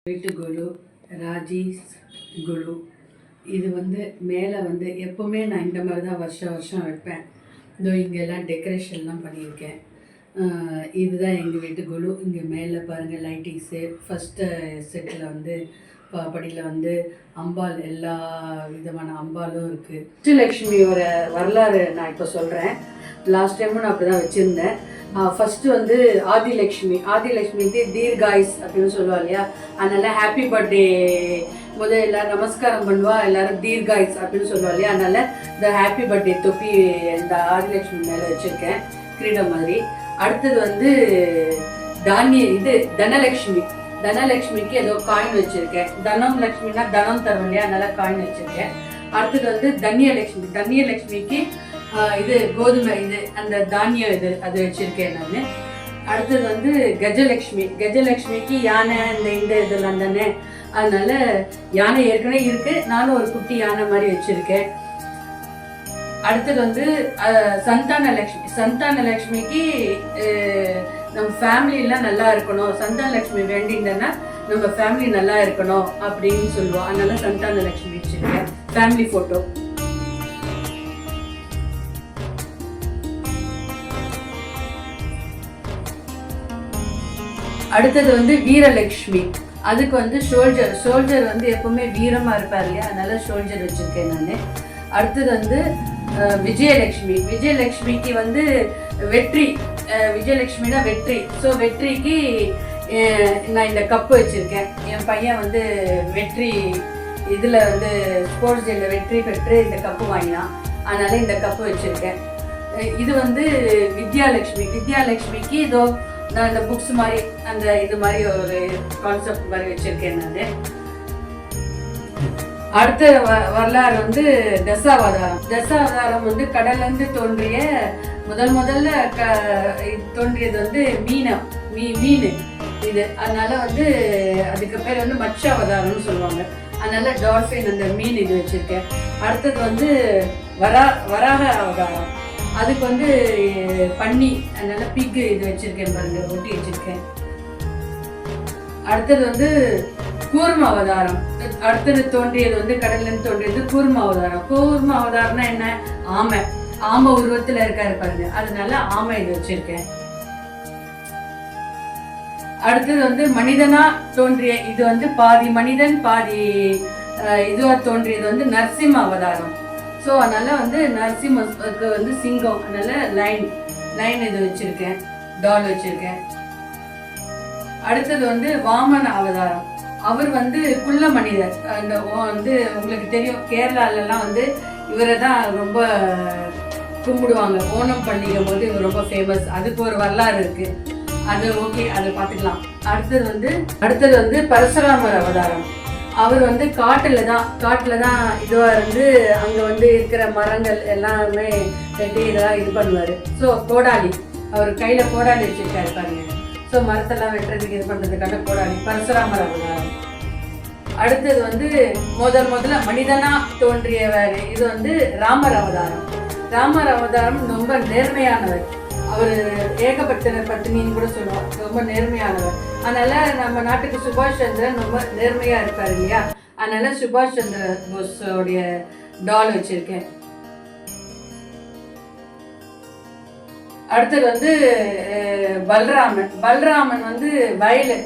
வீட்டு குழு ராஜி குழு இது மேலே எப்போவுமே நான் இந்த மாதிரி தான் வருஷம் வைப்பேன். இதோ இங்கெல்லாம் டெக்கரேஷன்லாம் பண்ணியிருக்கேன். இதுதான் எங்கள் வீட்டு குழு. இங்கே மேலே பாருங்கள் லைட்டிங்ஸு. ஃபஸ்ட்டு செட்டில் படியில் அம்பாள், எல்லா விதமான அம்பாலும் இருக்குது. அஷ்டலக்ஷ்மியோட வரலாறு நான் இப்போ சொல்கிறேன். லாஸ்ட் டைமும் நான் அப்படி தான் வச்சுருந்தேன். ஃபஸ்ட்டு ஆதிலக்ஷ்மி தீர்காயுஸ் அப்படின்னு சொல்லுவா இல்லையா, அதனால் ஹாப்பி பர்த்டே முதல் எல்லோரும் நமஸ்காரம் பண்ணுவா, எல்லோரும் தீர்காயுஸ் அப்படின்னு சொல்லுவா இல்லையா, அதனால் இந்த ஹாப்பி பர்த்டே தொப்பி இந்த ஆதிலக்ஷ்மி மேலே வச்சுருக்கேன், கிரீடம் மாதிரி. அடுத்தது தனலக்ஷ்மிக்கு ஏதோ காயின் வச்சுருக்கேன். தனம் லக்ஷ்மினா தனம் தரும் இல்லையா, அதனால் காயின் வச்சுருக்கேன். அடுத்தது தன்யலக்ஷ்மிக்கு இது கோதுமை, இது அந்த தானியம், அது வச்சுருக்கேன் நான். அடுத்தது கஜலக்ஷ்மிக்கு யானை, இந்த இதெல்லாம் தானே, அதனால யானை ஏற்கனவே இருக்கு, நானும் ஒரு குட்டி யானை மாதிரி வச்சுருக்கேன். அடுத்தது சந்தானலக்ஷ்மிக்கு நம்ம ஃபேமிலியெல்லாம் நல்லா இருக்கணும், சந்தானலக்ஷ்மி வேண்டிங்கன்னா நம்ம ஃபேமிலி நல்லா இருக்கணும் அப்படின்னு சொல்லுவோம், அதனால சந்தானலக்ஷ்மி வச்சுருக்கேன். Family photo. அடுத்தது வீரலக்ஷ்மி. அதுக்கு சோல்ஜர் எப்பவுமே வீரமா இருப்பார் இல்லையா, அதனால சோல்ஜர் வச்சிருக்கேன் நான். அடுத்தது விஜயலக்ஷ்மிக்கு வெற்றி. விஜயலக்ஷ்மினா வெற்றி. ஸோ வெற்றிக்கு நான் இந்த கப்பு வச்சிருக்கேன். என் பையன் வெற்றி இதில் ஸ்போர்ட்ஸ் டேல வெற்றி பெற்று இந்த கப்பு வாங்கினான், அதனால இந்த கப்பு வச்சிருக்கேன். இது வித்யாலக்ஷ்மிக்கு இதோ நான் இந்த புக்ஸ் மாதிரி அந்த இது மாதிரி ஒரு கான்செப்ட் மாதிரி வச்சிருக்கேன் நான். அடுத்த வரலாறு தசாவதாரம் கடல்லேருந்து தோன்றிய முதல்ல தோன்றியது மீன் இது, அதனால அதுக்கு பேர் மச்ச அவதாரம்னு சொல்லுவாங்க, அதனால டால்ஃபின் அந்த மீன் இது வச்சிருக்கேன். அடுத்தது வராக அவதாரம். அதுக்கு பன்னி, அதனால பிக்கு இது வச்சிருக்கேன் பாருங்க, ஒட்டி வச்சிருக்கேன். அடுத்தது கூர்ம அவதாரம். அடுத்தது தோன்றியது கடல்ல இருந்து தோன்றியது கூர்ம அவதாரம். கூர்ம அவதாரம்னா என்ன, ஆமை உருவத்துல இருக்காரு பாருங்க, அதனால ஆமை இது வச்சிருக்கேன். அடுத்தது மனிதனா தோன்றிய இது பாதி மனிதன் பாதி இதுவா தோன்றியது நரசிம்ம அவதாரம். ஸோ அதனால நரசிம்மக்கு சிங்கம், அதனால லைன் இது வச்சிருக்கேன், டால் வச்சிருக்கேன். அடுத்தது வாமன அவதாரம். அவர் குள்ள மனிதர். அந்த உங்களுக்கு தெரியும், கேரளாலெல்லாம் இவரை தான் ரொம்ப கும்பிடுவாங்க. ஓணம் பண்டிகை போது இவர் ரொம்ப ஃபேமஸ். அதுக்கு ஒரு வரலாறு இருக்கு, அது ஓகே, அதை பார்த்துக்கலாம். அடுத்தது பரசுராமர் அவதாரம். அவர் காட்டுல தான் இதுவா அங்க இருக்கிற மரங்கள் எல்லாமே வெட்டி இதெல்லாம் இது பண்ணுவாரு. ஸோ கோடாலி, அவர் கையில கோடாலி வச்சிருக்காரு பாருங்க. ஸோ மரத்தெல்லாம் வெட்டுறதுக்கு இது பண்றதுக்கான கோடாலி, பரசுராமர் அவதாரம். அடுத்தது முதல்ல மனிதனா தோன்றியவர் இது ராமர் அவதாரம். ராமர் அவதாரம் ரொம்ப நேர்மையானவர். அவர் ஏகப்பட்ட பத்தினின்னு கூட சொல்லுவார், ரொம்ப நேர்மையானவர். அதனால நம்ம நாட்டுக்கு சுபாஷ் சந்திரன் ரொம்ப நேர்மையா இருப்பார் இல்லையா, அதனால சுபாஷ் சந்திர போஸோடைய டால் வச்சிருக்கேன். அடுத்தது பல்ராமன்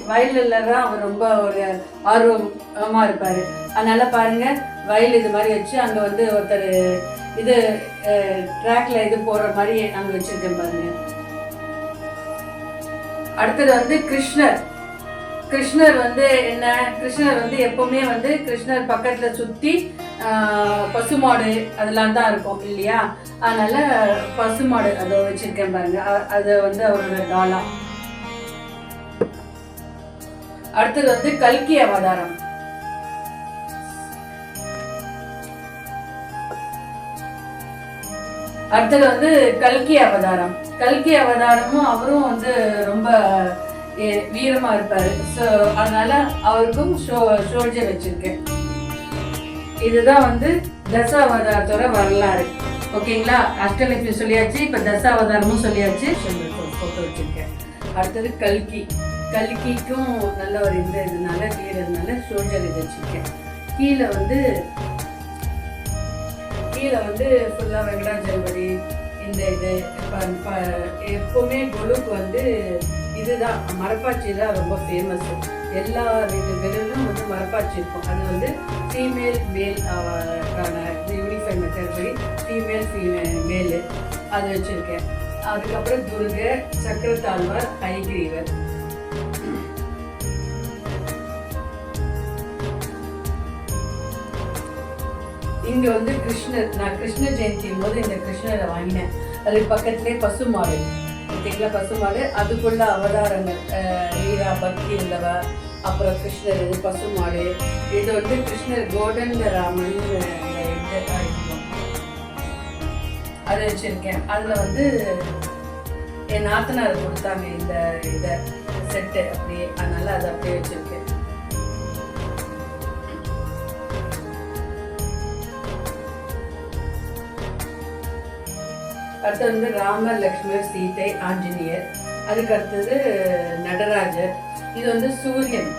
வயல்ல தான் அவர் ரொம்ப ஒரு ஆர்வமா இருப்பாரு. அதனால பாருங்க, வயல் இது மாதிரி வச்சு அங்க ஒருத்தர் இது ட்ராக்ல இது போற மாதிரி அங்க வச்சிருக்கேன் பாருங்க. அடுத்தது கிருஷ்ணர். என்ன, கிருஷ்ணர் எப்பவுமே கிருஷ்ணர் பக்கத்துல சுத்தி பசுமாடு அதெல்லாம் தான் இருக்கும் இல்லையா, அதனால பசுமாடு அதை வச்சிருக்கேன் பாருங்க, அது அவரோட டாலா. அடுத்தது கல்கி அவதாரம். அடுத்தது கல்கி அவதாரமும் அவரும் ரொம்ப வீரமா இருப்பாரு. ஸோ அதனால அவருக்கும் சோல்ஜர் வச்சிருக்கேன். இதுதான் தசாவதாரத்தோட வரலாறு. ஓகேங்களா, அஷ்டலக்ஷ்மி சொல்லியாச்சு, இப்ப தசாவதாரமும் சொல்லியாச்சு. போட்டோ வச்சிருக்கேன். அடுத்தது கல்கி. கல்கிக்கும் நல்ல ஒரு இந்த இதனால வீரதுனால சோல்ஜர் இது வச்சுருக்கேன். கீழே வந்து ஃபுல்லாக வெங்கடாஜலபதி இந்த இது எப்போவுமே கொலுக்கு வந்து இதுதான் மரப்பாச்சி தான் ரொம்ப ஃபேமஸ். எல்லா வெளிலும் வந்து மரப்பாச்சி இருக்கும். அது வந்து ஃபீமேல் மேல் யூனிஃபை மெத்தட் படி ஃபீமேல் மேலு அது வச்சுருக்கேன். அதுக்கப்புறம் துர்கை, சக்கரத்தாழ்வார், ஹைகிரீவர். இங்கே வந்து கிருஷ்ணர், நான் கிருஷ்ண ஜெயந்தியும் போது இந்த கிருஷ்ணரை வாங்கினேன். அதுக்கு பக்கத்துலேயே பசுமாடு ஓகேங்களா, பசுமாடு அதுக்குள்ள அவதாரங்கள் வீரா பக்தி உள்ளவ, அப்புறம் கிருஷ்ணர் இது பசுமாடு. இது வந்து கிருஷ்ணர் கோடன் ராமன் அதை வச்சுருக்கேன். அதில் வந்து என் நாத்தனார் கொடுத்தாங்க இந்த இதை செட்டு அப்படியே, அதனால அதை அப்படியே வச்சுருக்கேன். அடுத்தது வந்து ராமர், லக்ஷ்மணர், சீதை, ஆஞ்சநேயர். அதுக்கு அடுத்தது நடராஜர். இது வந்து சூரியன்.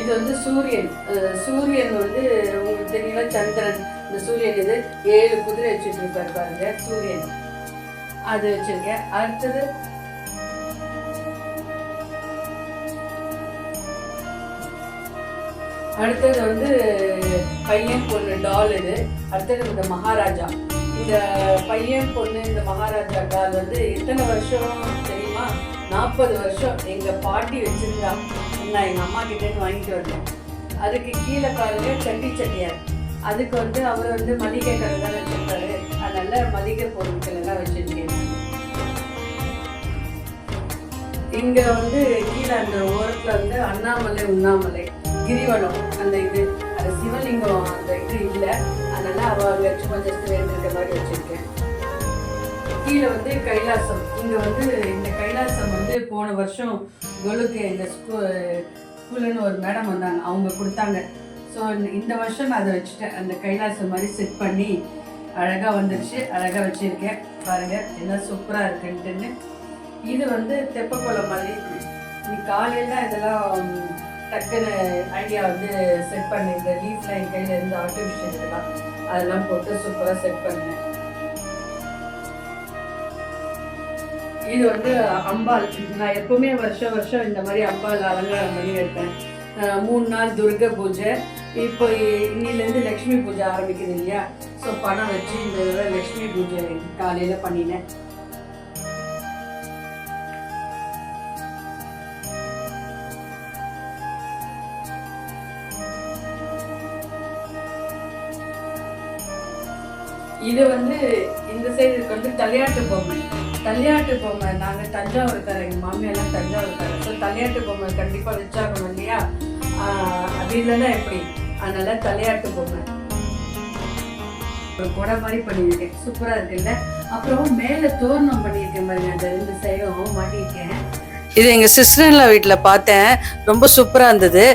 இது வந்து சூரியன் வந்து உங்களுக்கு தெரியல, சந்திரன். இந்த சூரியன் இது 7 குதிரை வச்சுட்டு இருப்பாரு பாருங்க, சூரியன் அது வச்சிருக்கேன். அடுத்தது வந்து பையன் பொண்ணு டால் இது. அடுத்தது இந்த மகாராஜா. இந்த பையன் பொண்ணு இந்த மகாராஜா டால் வந்து எத்தனை வருஷம் தெரியுமா? 40 வருஷம் எங்கள் பாட்டி வச்சிருந்தா. நான் எங்கள் அம்மா கிட்டேருந்து வாங்கிட்டு வந்தேன். அதுக்கு கீழே பாருங்க சட்டியார். அதுக்கு வந்து அவர் வந்து மளிகை கடை தான் வச்சிருக்காரு. அதனால மளிகை பொருட்கள் எல்லாம் வச்சிருக்கேன். இங்க வந்து கீழே அந்த ஓரத்தில் வந்து அண்ணாமலை, உண்ணாமலை, கிரிவலம் அந்த இது, அது சிவலிங்கம் அந்த இது இல்லை. அதனால அவங்க சும்மா ஜஸ்ட் வேண்டிருக்க மாதிரி வச்சிருக்கேன். கீழே வந்து கைலாசம். இங்கே வந்து இந்த கைலாசம் வந்து போன வருஷம் கொலுக்கு எங்கள் ஸ்கூலுன்னு ஒரு மேடம் வந்தாங்க, அவங்க கொடுத்தாங்க. ஸோ இந்த வருஷம் நான் அதை வச்சுட்டேன். அந்த கைலாசம் மாதிரி செட் பண்ணி அழகாக வந்துடுச்சு. அழகாக வச்சுருக்கேன் பாருங்கள், எல்லாம் சூப்பராக இருக்குன்ட்டுன்னு. இது வந்து தெப்பக்குளம் மாதிரி. நீ காலையில் தான் இதெல்லாம் டக்குன்னு ஐடியா வந்து செட் பண்ணேன். இந்த லீஃப்லாம் என் கையில் இருந்து ஆர்டிஃபிஷியல் இதெல்லாம் அதெல்லாம் போட்டு சூப்பராக செட் பண்ணேன். இது வந்து அம்பாள். நான் எப்பவுமே வருஷம் இந்த மாதிரி அம்பாள் அலங்காரம் பண்ணி வைப்பேன். 3 நாள் துர்கை பூஜை. இப்போ இன்னிலேருந்து லக்ஷ்மி பூஜை ஆரம்பிக்குது இல்லையா? ஸோ பணம் வச்சு இந்த தடவை லக்ஷ்மி பூஜை காலையில் பண்ணினேன். இது வந்து இந்த சைடு வந்து தலையாட்டு பொம்மை. நாங்கள் தஞ்சாவூர்காரர், எங்கள் மாமியெல்லாம் தஞ்சாவூர்காரர். ஸோ தலையாட்டு பொம்மை கண்டிப்பாக வச்சாகணும் இல்லையா? அது இல்லைன்னா எப்படி? அதனால தலையாட்டு பொம்மை ஒரு கொடை மாதிரி பண்ணியிருக்கேன். சூப்பராக இருக்குல்ல? அப்புறம் மேலே தோரணம் பண்ணியிருக்கேன் பாருங்க, அந்த 2 சைடும் மாட்டியிருக்கேன். இது எங்கள் சிஸ்டர்லாம் வீட்டில் பார்த்தேன், ரொம்ப சூப்பராக இருந்தது.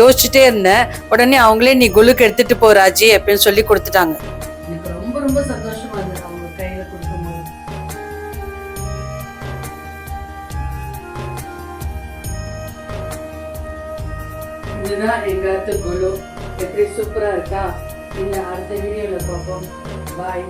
யோசிச்சுட்டே இருந்தேன். உடனே அவங்களே நீ கொலுக்கு எடுத்துகிட்டு போ ராஜி அப்படின்னு சொல்லி கொடுத்துட்டாங்க. எனக்கு ரொம்ப ரொம்ப சந்தோஷமா இருந்தது அவங்க கையில் கொடுக்கும்போது. இதுதான் எங்கள் கொலு. எப்படி சூப்பராக இருக்கா? இந்த அடுத்த வீடியோவில் பார்ப்போம். பாய்.